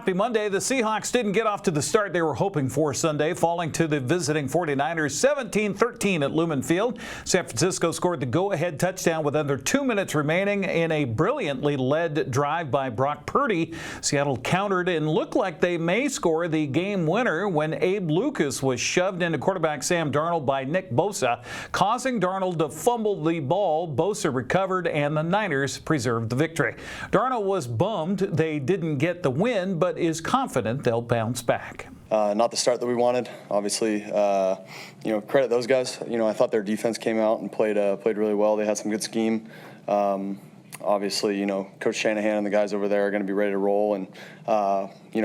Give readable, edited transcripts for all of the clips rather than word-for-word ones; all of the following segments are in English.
Happy Monday. The Seahawks didn't get off to the start they were hoping for Sunday, falling to the visiting 49ers 17-13 at Lumen Field. San Francisco scored the go-ahead touchdown with under 2 minutes remaining in a brilliantly led drive by Brock Purdy. Seattle countered and looked like they may score the game winner when Abe Lucas was shoved into quarterback Sam Darnold by Nick Bosa, causing Darnold to fumble the ball. Bosa recovered and the Niners preserved the victory. Darnold was bummed they didn't get the win, but is confident they'll bounce back. Not the start that we wanted. Obviously, credit those guys. I thought their defense came out and played really well. They had some good scheme. Obviously, Coach Shanahan and the guys over there are going to be ready to roll. And,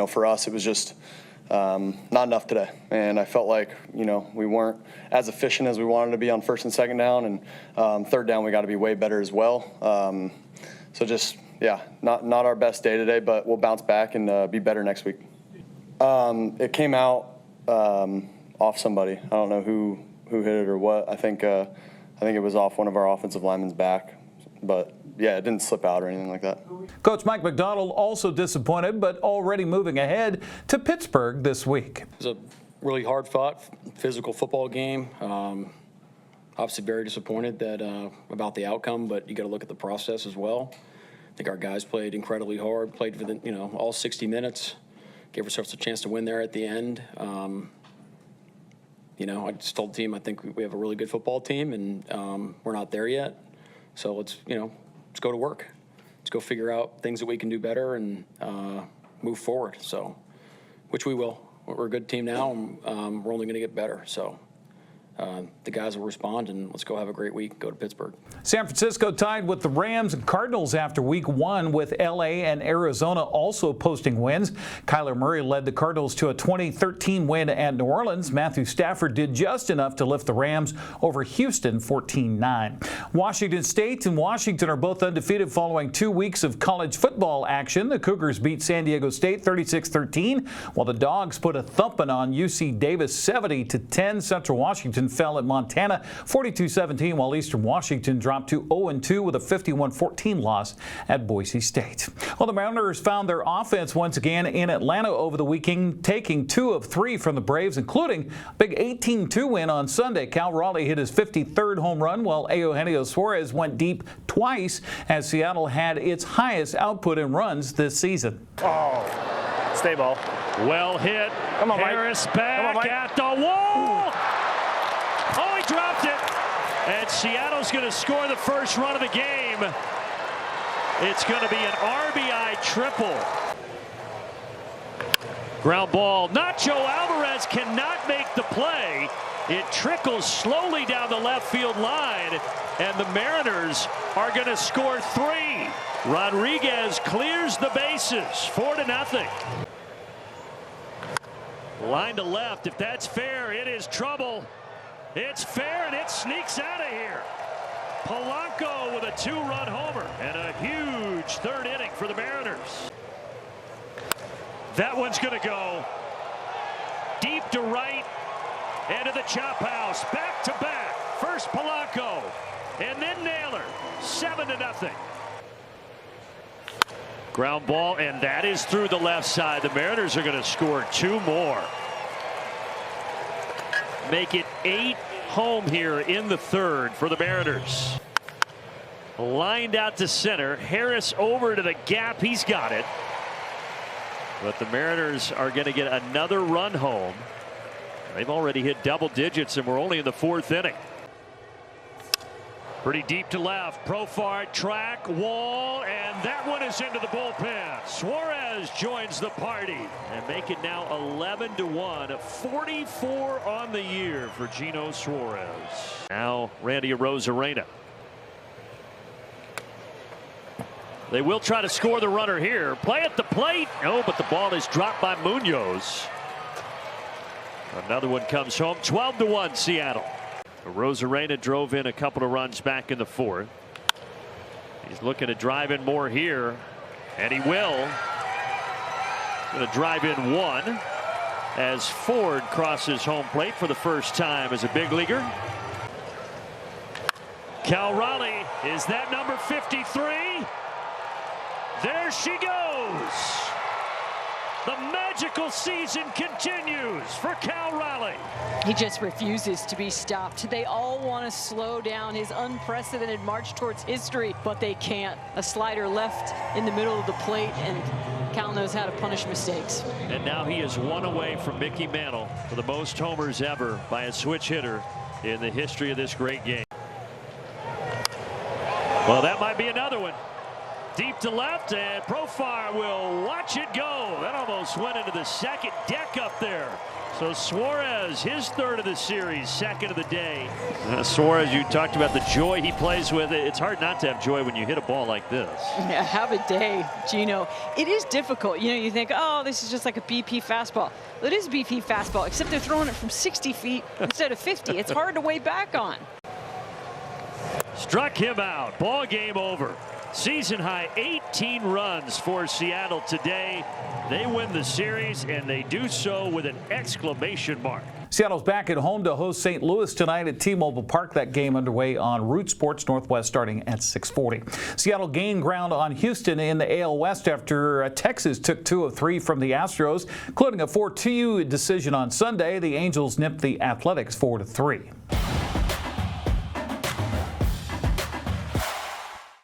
for us, it was just not enough today. And I felt like, we weren't as efficient as we wanted to be on first and second down. And third down, we got to be way better as well. Not our best day today, but we'll bounce back and be better next week. It came out off somebody. I don't know who hit it or what. I think it was off one of our offensive linemen's back. But, yeah, it didn't slip out or anything like that. Coach Mike Macdonald also disappointed, but already moving ahead to Pittsburgh this week. It was a really hard-fought, physical football game. Obviously very disappointed about the outcome, but you got to look at the process as well. I think our guys played incredibly hard, played for all 60 minutes, gave ourselves a chance to win there at the end. I just told the team I think we have a really good football team, and we're not there yet. So let's go to work. Let's go figure out things that we can do better and move forward. So, which we will. We're a good team now, and we're only going to get better. So. The guys will respond, and let's go have a great week. Go to Pittsburgh. San Francisco tied with the Rams and Cardinals after week one, with L.A. and Arizona also posting wins. Kyler Murray led the Cardinals to a 20-13 win at New Orleans. Matthew Stafford did just enough to lift the Rams over Houston 14-9. Washington State and Washington are both undefeated following 2 weeks of college football action. The Cougars beat San Diego State 36-13, while the Dogs put a thumping on UC Davis 70-10. Central Washington fell at Montana 42-17, while Eastern Washington dropped to 0-2 with a 51-14 loss at Boise State. Well, the Mariners found their offense once again in Atlanta over the weekend, taking 2 of 3 from the Braves, including a big 18-2 win on Sunday. Cal Raleigh hit his 53rd home run, while Eugenio Suarez went deep twice as Seattle had its highest output in runs this season. Oh, stay ball. Well hit. Come on, Mike. Harris back Mike. at the wall. Oh, he dropped it. And Seattle's going to score the first run of the game. It's going to be an RBI triple. Ground ball. Nacho Alvarez cannot make the play. It trickles slowly down the left field line, and the Mariners are going to score 3. Rodriguez clears the bases, 4-0. Line to left. If that's fair, it is trouble. It's fair, and it sneaks out of here. Polanco with a 2-run homer and a huge third inning for the Mariners. That one's going to go deep to right, into the chop house, back to back. First Polanco, and then Naylor, 7-0. Ground ball, and that is through the left side. The Mariners are going to score 2 more. Make it 8 home here in the third for the Mariners. Lined out to center. Harris over to the gap. He's got it. But the Mariners are going to get another run home. They've already hit double digits, and we're only in the 4th inning. Pretty deep to left. Profar, track, wall, and that one is into the bullpen. Suarez joins the party and make it now 11-1. 44 on the year for Gino Suarez. Now Randy Arozarena. They will try to score the runner here. Play at the plate. No, but the ball is dropped by Munoz. Another one comes home. 12-1 Seattle. Arozarena drove in a couple of runs back in the 4th. He's looking to drive in more here, and he will. Going to drive in 1 as Ford crosses home plate for the first time as a big leaguer. Cal Raleigh, is that number 53? There she goes. The magical season continues for Cal Raleigh. He just refuses to be stopped. They all want to slow down his unprecedented march towards history, but they can't. A slider left in the middle of the plate, and Cal knows how to punish mistakes. And now he is one away from Mickey Mantle for the most homers ever by a switch hitter in the history of this great game. Well, that might be another one. Deep to left, and Profar will watch it go. That almost went into the second deck up there. So Suarez, his third of the series, second of the day. Suarez, you talked about the joy he plays with. It's hard not to have joy when you hit a ball like this. Yeah, have a day, Gino. It is difficult. You know, you think, oh, this is just like a BP fastball. Well, it is a BP fastball, except they're throwing it from 60 feet instead of 50. It's hard to weigh back on. Struck him out. Ball game over. Season high 18 runs for Seattle today. They win the series, and they do so with an exclamation mark. Seattle's back at home to host St. Louis tonight at T-Mobile Park. That game underway on Root Sports Northwest starting at 6:40. Seattle gained ground on Houston in the AL West after Texas took 2 of 3 from the Astros, including a 4-2 decision on Sunday. The Angels nipped the Athletics 4-3.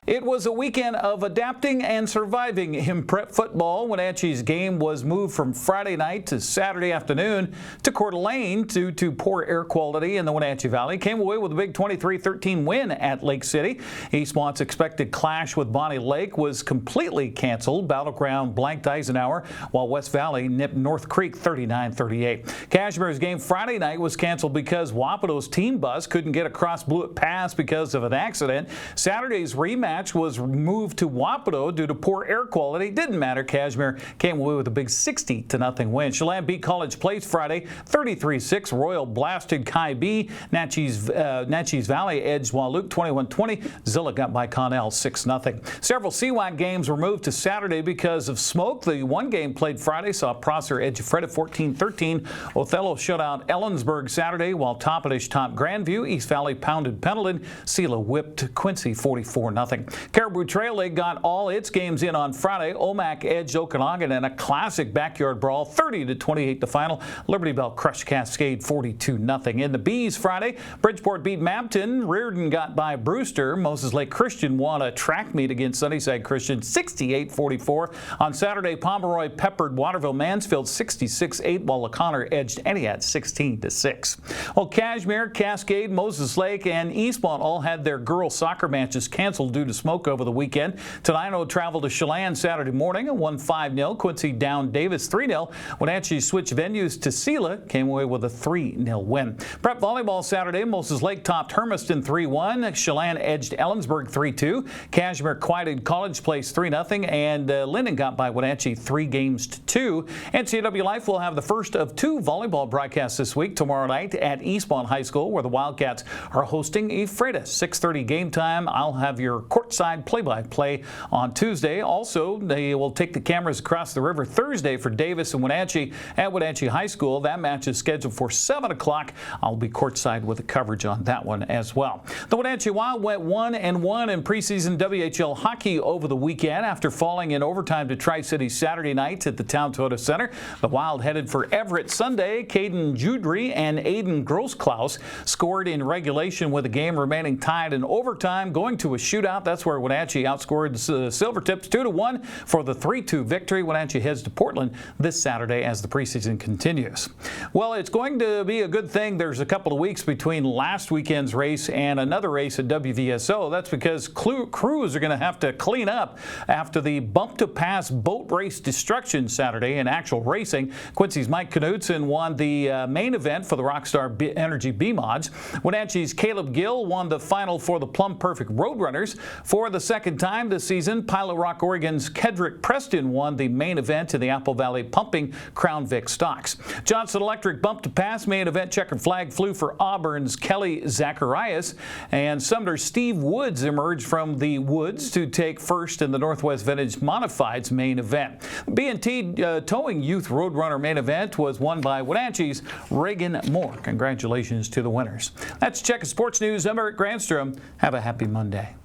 It was a weekend of adapting and surviving in prep football. Wenatchee's game was moved from Friday night to Saturday afternoon to Coeur d'Alene due to poor air quality in the Wenatchee Valley. Came away with a big 23-13 win at Lake City. Eastmont's expected clash with Bonnie Lake was completely canceled. Battleground blanked Eisenhower, while West Valley nipped North Creek 39-38. Cashmere's game Friday night was canceled because Wapado's team bus couldn't get across Blewett Pass because of an accident. Saturday's rematch was moved to Wapado due to poor air quality. Didn't matter. Cashmere came away with a big 60-0 win. Chelan beat College Place Friday 33-6. Royal blasted Kai B. Natchez Valley edged Wahluke 21-20. Zilla got by Connell 6-0. Several CWAC games were moved to Saturday because of smoke. The one game played Friday saw Prosser edge Freda 14-13. Othello shut out Ellensburg Saturday, while Toppenish topped Grandview. East Valley pounded Pendleton. Sela whipped Quincy 44-0. Caribou Trail League got all its games in on Friday. Omak edged Okanagan in a classic backyard brawl, 30-28 the final. Liberty Bell crushed Cascade 42-0. In the Bees Friday, Bridgeport beat Mapton. Reardon got by Brewster. Moses Lake Christian won a track meet against Sunnyside Christian 68-44. On Saturday, Pomeroy peppered Waterville Mansfield 66-8, while O'Connor edged Entiat 16-6. Well, Cashmere, Cascade, Moses Lake, and Eastmont all had their girls soccer matches canceled due to smoke over the weekend. Tenino traveled to Chelan Saturday morning and won 5-0. Quincy downed Davis 3-0. Wenatchee switched venues to Sela, came away with a 3-0 win. Prep volleyball Saturday, Moses Lake topped Hermiston 3-1. Chelan edged Ellensburg 3-2. Cashmere quieted College Place 3-0, and Linden got by Wenatchee 3-2. NCWLIFE will have the first of 2 volleyball broadcasts this week. Tomorrow night at Eastmont High School, where the Wildcats are hosting Ephrata. 6:30 game time. I'll have your courtside play-by-play on Tuesday. Also, they will take the cameras across the river Thursday for Davis and Wenatchee at Wenatchee High School. That match is scheduled for 7 o'clock. I'll be courtside with the coverage on that one as well. The Wenatchee Wild went 1-1 in preseason WHL hockey over the weekend after falling in overtime to Tri-City Saturday night at the Town Toyota Center. The Wild headed for Everett Sunday. Caden Judry and Aiden Grossklaus scored in regulation with the game remaining tied in overtime, going to a shootout. That's where Wenatchee outscored the Silvertips 2-1 for the 3-2 victory. Wenatchee heads to Portland this Saturday as the preseason continues. Well, it's going to be a good thing there's a couple of weeks between last weekend's race and another race at WVSO. That's because crews are going to have to clean up after the bump to pass boat race destruction Saturday in actual racing. Quincy's Mike Knudsen won the main event for the Rockstar Energy B-Mods. Wenatchee's Caleb Gill won the final for the Plum Perfect Roadrunners. For the second time this season, Pilot Rock Oregon's Kedrick Preston won the main event in the Apple Valley Pumping Crown Vic Stocks. Johnson Electric bumped to pass main event checkered flag flew for Auburn's Kelly Zacharias, and Sumner's Steve Woods emerged from the woods to take first in the Northwest Vintage Modifieds main event. B&T Towing Youth Roadrunner main event was won by Wenatchee's Reagan Moore. Congratulations to the winners. That's Check Sports News. I'm Eric Granstrom. Have a happy Monday.